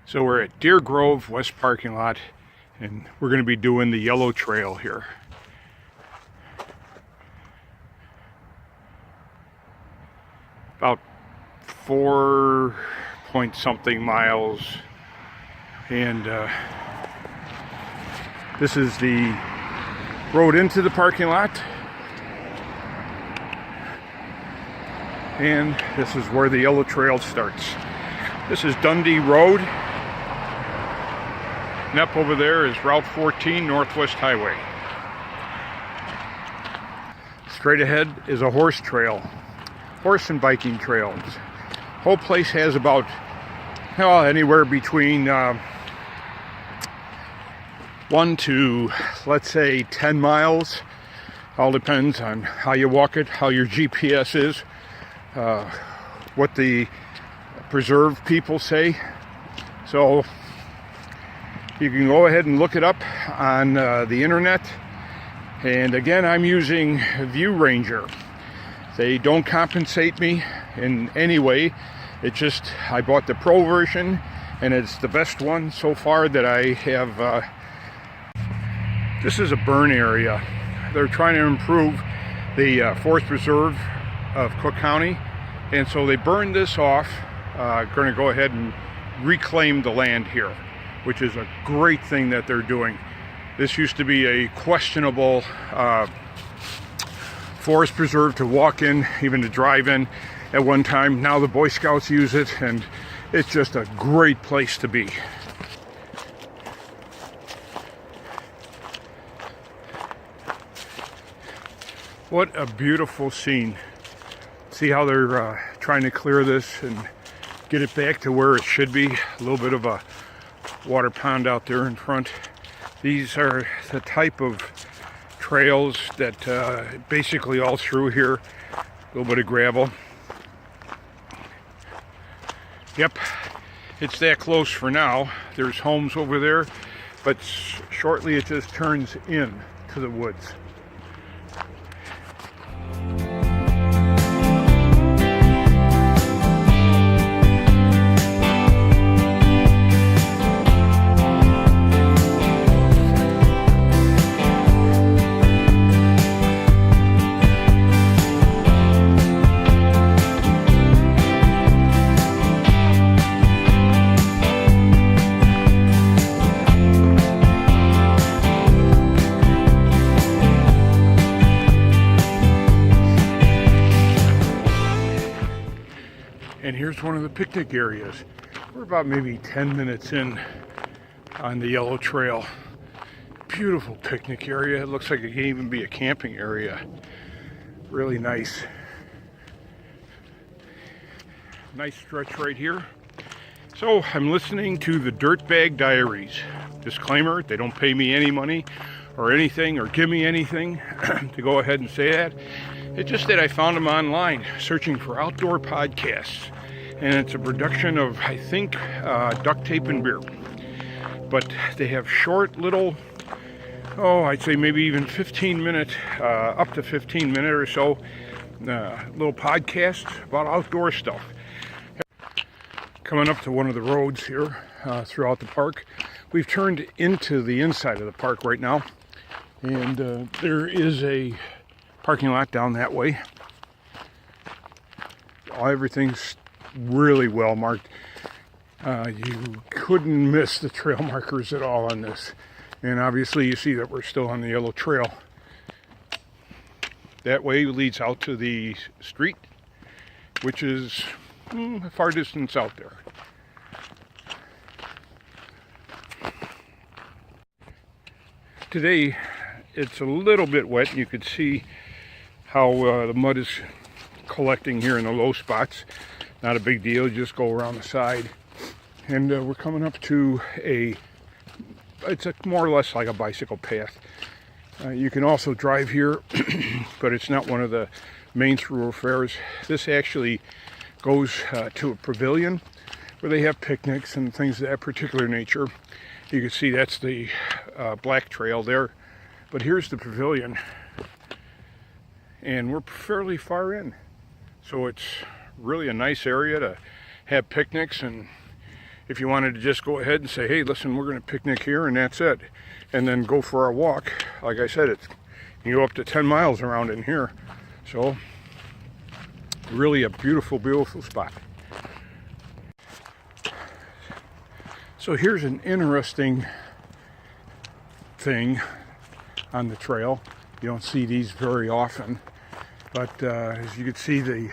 So we're at Deer Grove West parking lot, and we're going to be doing the yellow trail here. About 4 point something miles, and this is the road into the parking lot, and this is where the yellow trail starts. This is Dundee Road, and up over there is Route 14 Northwest Highway. Straight ahead is a horse trail, horse and biking trails. Whole place has about anywhere between 1 to, let's say, 10 miles. All depends on how you walk it, how your GPS is, what the preserve people say. So you can go ahead and look it up on the internet. And again, I'm using View Ranger. They don't compensate me in any way. It's just I bought the Pro version, and it's the best one so far that I have. This is a burn area. They're trying to improve the forest preserve of Cook County, and so they burned this off. Going to go ahead and reclaim the land here, which is a great thing that they're doing. This used to be a questionable forest preserve to walk in, even to drive in at one time. Now the Boy Scouts use it, and it's just a great place to be. What a beautiful scene. See how they're trying to clear this and get it back to where it should be. A little bit of a water pond out there in front. These are the type of trails that basically all through here, a little bit of gravel. Yep, it's that close for now. There's homes over there, but shortly it just turns in to the woods. And here's one of the picnic areas. We're about maybe 10 minutes in on the yellow trail. Beautiful picnic area. It looks like it can even be a camping area. Really nice. Nice stretch right here. So I'm listening to the Dirtbag Diaries. Disclaimer, they don't pay me any money or anything or give me anything to go ahead and say that. It's just that I found them online searching for outdoor podcasts. And it's a production of, I think, Duct Tape and Beer. But they have short little, I'd say maybe even 15 minute, up to 15 minute or so, little podcasts about outdoor stuff. Coming up to one of the roads here throughout the park. We've turned into the inside of the park right now. And there is a parking lot down that way. Everything's really well marked. You couldn't miss the trail markers at all on this. And obviously you see that we're still on the yellow trail. That way leads out to the street, which is a far distance out there. Today it's a little bit wet, and you could see how the mud is collecting here in the low spots. Not a big deal, just go around the side. And we're coming up to it's more or less like a bicycle path. You can also drive here, but it's not one of the main thoroughfares. This actually goes to a pavilion where they have picnics and things of that particular nature. You can see that's the black trail there. But here's the pavilion. And we're fairly far in. So it's really a nice area to have picnics and if you wanted to just go ahead and say, hey, listen, we're going to picnic here and that's it, and then go for a walk, like I said, you go up to 10 miles around in here. So really a beautiful, beautiful spot. So here's an interesting thing on the trail. You don't see these very often, but as you can see, the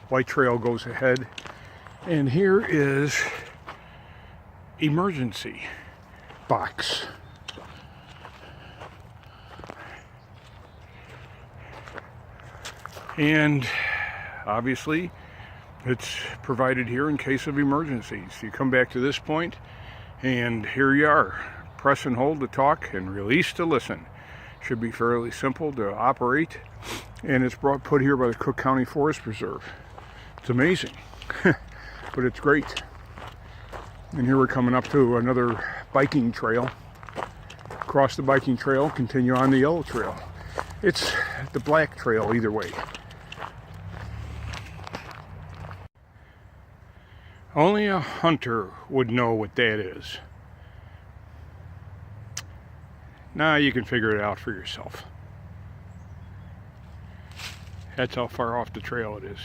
white trail goes ahead, and here is emergency box. And obviously it's provided here in case of emergencies. You come back to this point and here you are. Press and hold to talk and release to listen. Should be fairly simple to operate, and it's put here by the Cook County Forest Preserve. It's amazing, but it's great. And here we're coming up to another biking trail. Cross the biking trail, continue on the yellow trail. It's the black trail either way. Only a hunter would know what that is. Now you can figure it out for yourself. That's how far off the trail it is.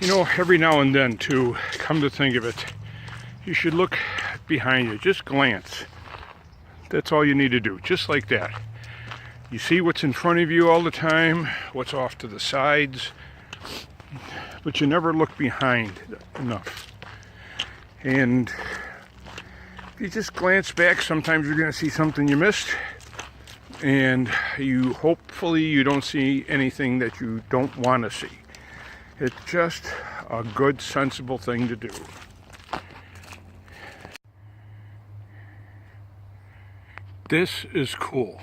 You know, every now and then, too, come to think of it, you should look behind you. Just glance. That's all you need to do, just like that. You see what's in front of you all the time, what's off to the sides, but you never look behind enough. And if you just glance back, sometimes you're going to see something you missed, and hopefully you don't see anything that you don't want to see. It's just a good, sensible thing to do. This is cool.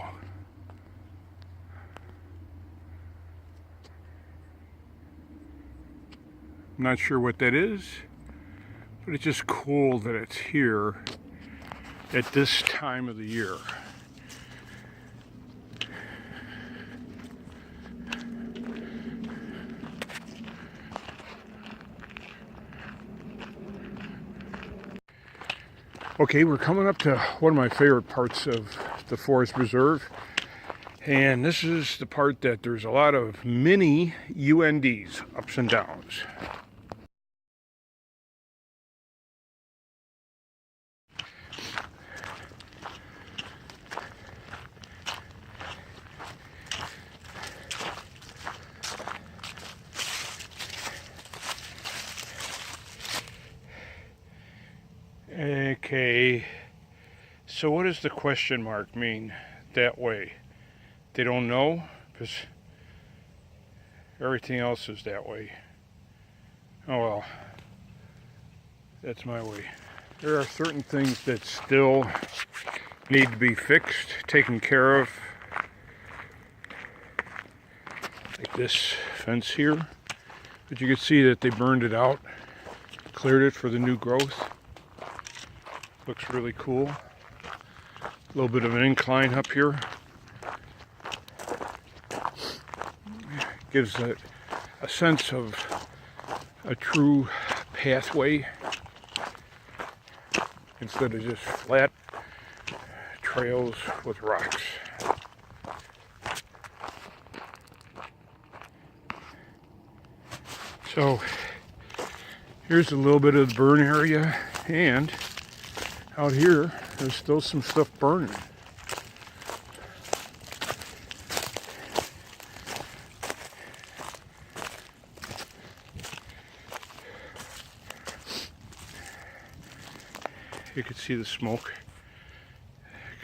I'm not sure what that is, but it's just cool that it's here at this time of the year. Okay, we're coming up to one of my favorite parts of the Forest Preserve, and this is the part that there's a lot of mini UNDs, ups and downs. Okay, so what does the question mark mean that way? They don't know, because everything else is that way. Oh well, that's my way. There are certain things that still need to be fixed, taken care of, like this fence here. But you can see that they burned it out, cleared it for the new growth. Looks really cool. A little bit of an incline up here. Gives it a sense of a true pathway instead of just flat trails with rocks. So here's a little bit of the burn area, and out here there's still some stuff burning. You can see the smoke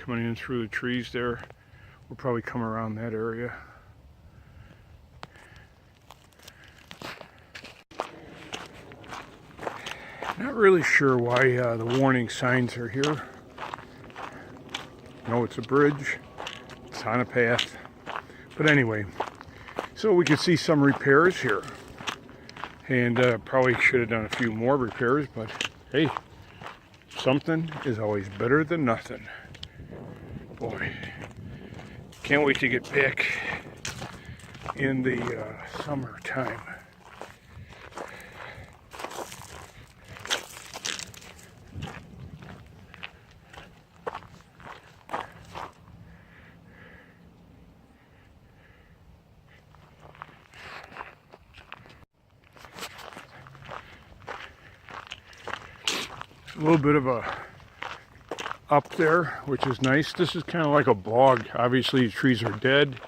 coming in through the trees there. We'll probably come around that area. Not really sure why the warning signs are here. No, it's a bridge. It's on a path. But anyway, so we can see some repairs here. And probably should have done a few more repairs, but hey, something is always better than nothing. Boy, can't wait to get back in the summertime. a little bit of a up there, which is nice. This is kind of like a bog. Obviously, the trees are dead,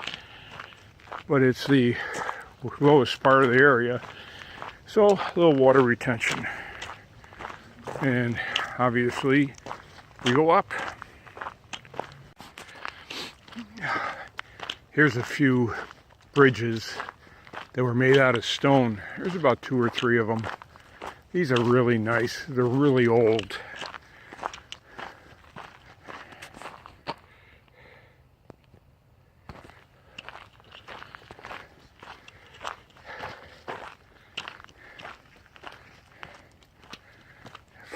but it's the lowest part of the area. So, a little water retention. And obviously, we go up. Here's a few bridges that were made out of stone. There's about 2 or 3 of them. These are really nice. They're really old.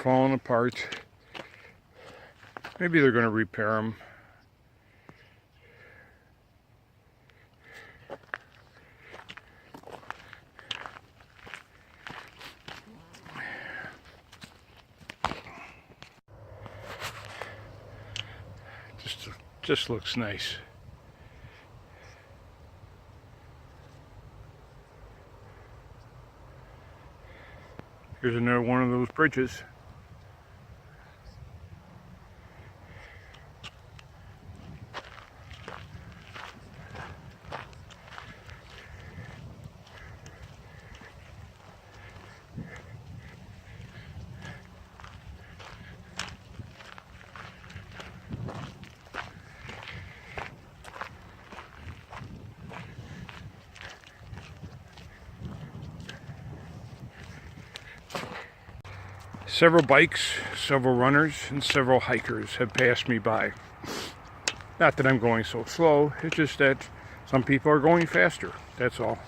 Falling apart. Maybe they're going to repair them. Just looks nice. Here's another one of those bridges. Several bikes, several runners, and several hikers have passed me by. Not that I'm going so slow, it's just that some people are going faster, that's all.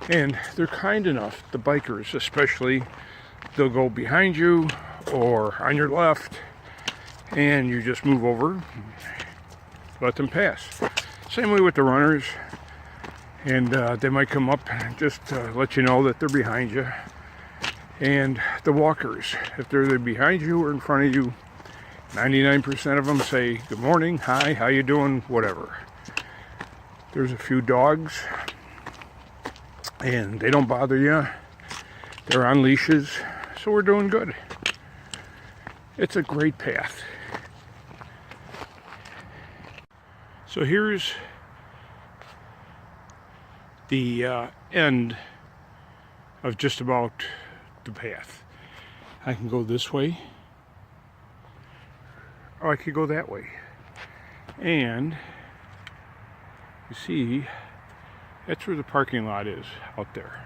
And they're kind enough, the bikers especially, they'll go behind you or on your left, and you just move over, let them pass. Same way with the runners, and they might come up and just let you know that they're behind you. And the walkers, if they're behind you or in front of you, 99% of them say good morning, hi, how you doing, whatever. There's a few dogs, and they don't bother you. They're on leashes, so we're doing good. It's a great path. So here's the end of just about the path. I can go this way, or I could go that way. And you see, that's where the parking lot is out there.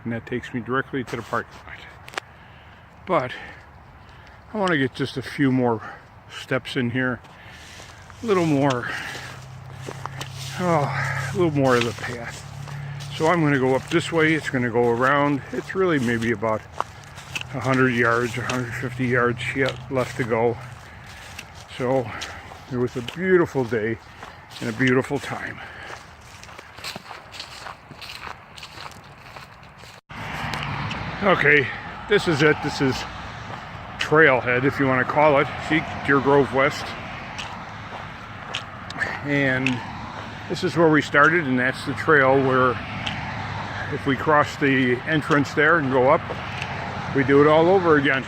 And that takes me directly to the parking lot. But I want to get just a few more steps in here. A little more of the path. So I'm going to go up this way. It's going to go around. It's really maybe about 100 yards, 150 yards yet left to go. So it was a beautiful day and a beautiful time. Okay, this is it. This is Trailhead, if you want to call it. See, Deer Grove West. And this is where we started, and that's the trail where if we cross the entrance there and go up, we do it all over again.